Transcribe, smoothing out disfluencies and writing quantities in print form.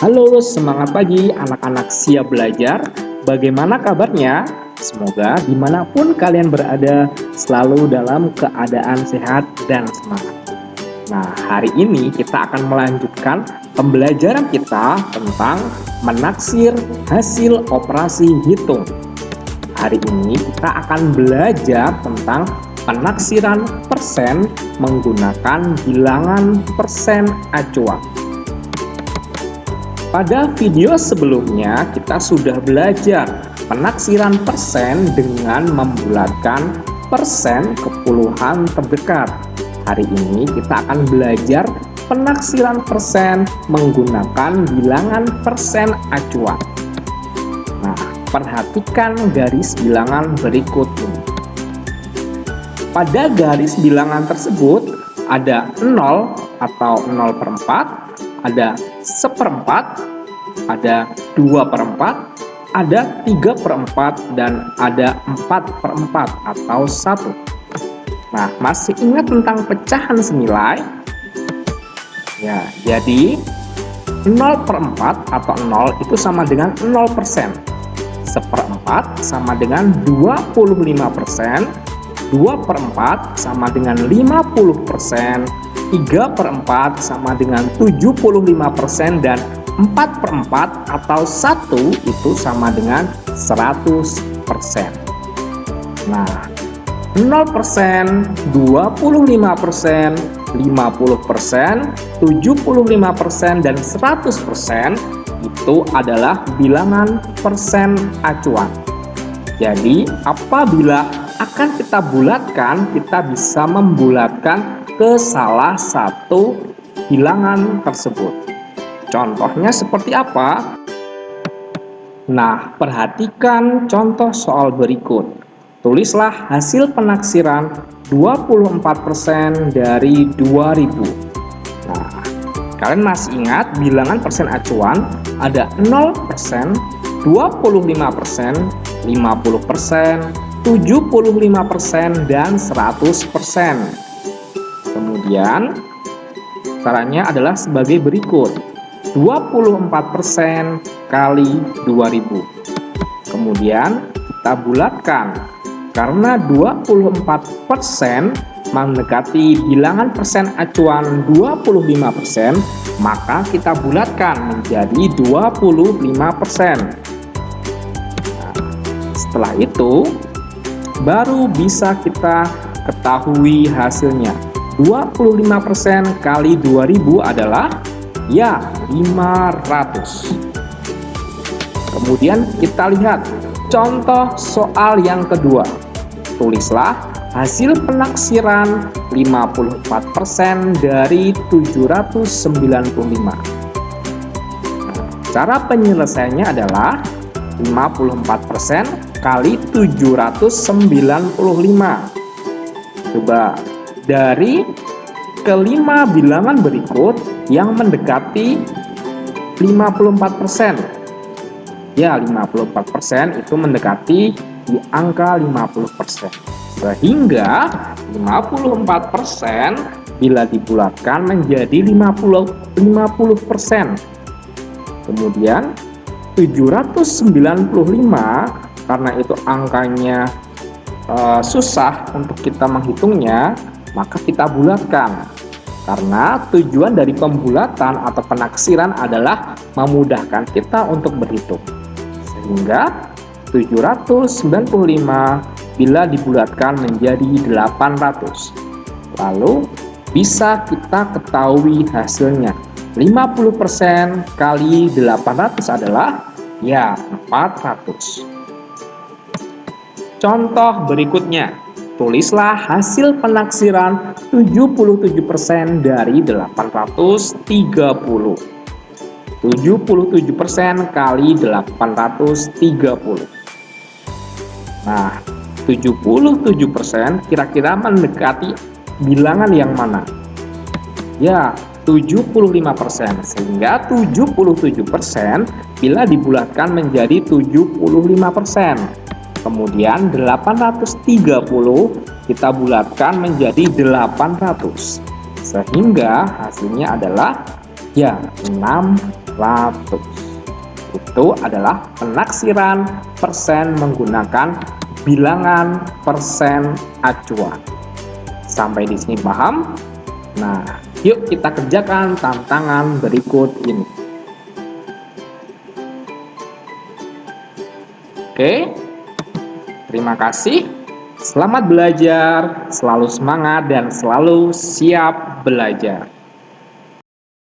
Halo, semangat pagi anak-anak siap belajar. Bagaimana kabarnya? Semoga dimanapun kalian berada selalu dalam keadaan sehat dan semangat. Nah, hari ini kita akan melanjutkan pembelajaran kita tentang menaksir hasil operasi hitung. Hari ini kita akan belajar tentang penaksiran persen menggunakan bilangan persen acuan. Pada video sebelumnya kita sudah belajar penaksiran persen dengan membulatkan persen ke puluhan terdekat. Hari ini kita akan belajar penaksiran persen menggunakan bilangan persen acuan. Nah, perhatikan garis bilangan berikut ini. Pada garis bilangan tersebut ada 0 atau 0/4, ada 1/4, ada 2/4, ada 3/4, dan ada 4/4 atau 1. Nah, masih ingat tentang pecahan senilai? Ya, jadi 0/4 atau 0 itu sama dengan 0%. 1/4 sama dengan 25%, 2/4 sama dengan 50%, 3/4 sama dengan 75%, dan 4/4 atau 1 itu sama dengan 100%. Nah, 0%, 25%, 50%, 75%, dan 100% itu adalah bilangan persen acuan. Jadi, apabila akan kita bulatkan, kita bisa membulatkan ke salah satu bilangan tersebut. Contohnya seperti apa? Nah, perhatikan contoh soal berikut. Tulislah hasil penaksiran 24% dari 2000. Nah, kalian masih ingat bilangan persen acuan ada 0%, 25%, 50%, 75%, dan 100%. Kemudian caranya adalah sebagai berikut. 24% kali 2000. Kemudian kita bulatkan. Karena 24% mendekati bilangan persen acuan 25%, maka kita bulatkan menjadi 25%. Nah, setelah itu baru bisa kita ketahui hasilnya. 25% kali 2000 adalah ya 500. Kemudian kita lihat contoh soal yang kedua. Tulislah hasil penaksiran 54% dari 795. Nah, cara penyelesaiannya adalah 54% kali 795. Coba dari kelima bilangan berikut yang mendekati 54%. Ya, 54% itu mendekati di angka 50%. Sehingga 54% bila dibulatkan menjadi 50%. Kemudian 795 karena itu angkanya susah untuk kita menghitungnya, maka kita bulatkan. Karena tujuan dari pembulatan atau penaksiran adalah memudahkan kita untuk berhitung. Sehingga 795 bila dibulatkan menjadi 800. Lalu bisa kita ketahui hasilnya. 50% kali 800 adalah ya 400. Contoh berikutnya. Tulislah hasil penaksiran 77% dari 830. 77% kali 830. Nah, 77% kira-kira mendekati bilangan yang mana? Ya, 75%. Sehingga 77% bila dibulatkan menjadi 75%. Kemudian 830 kita bulatkan menjadi 800. Sehingga hasilnya adalah ya 6%. 100. Itu adalah penaksiran persen menggunakan bilangan persen acuan. Sampai di sini paham? Nah, yuk kita kerjakan tantangan berikut ini. Oke, terima kasih. Selamat belajar, selalu semangat dan selalu siap belajar.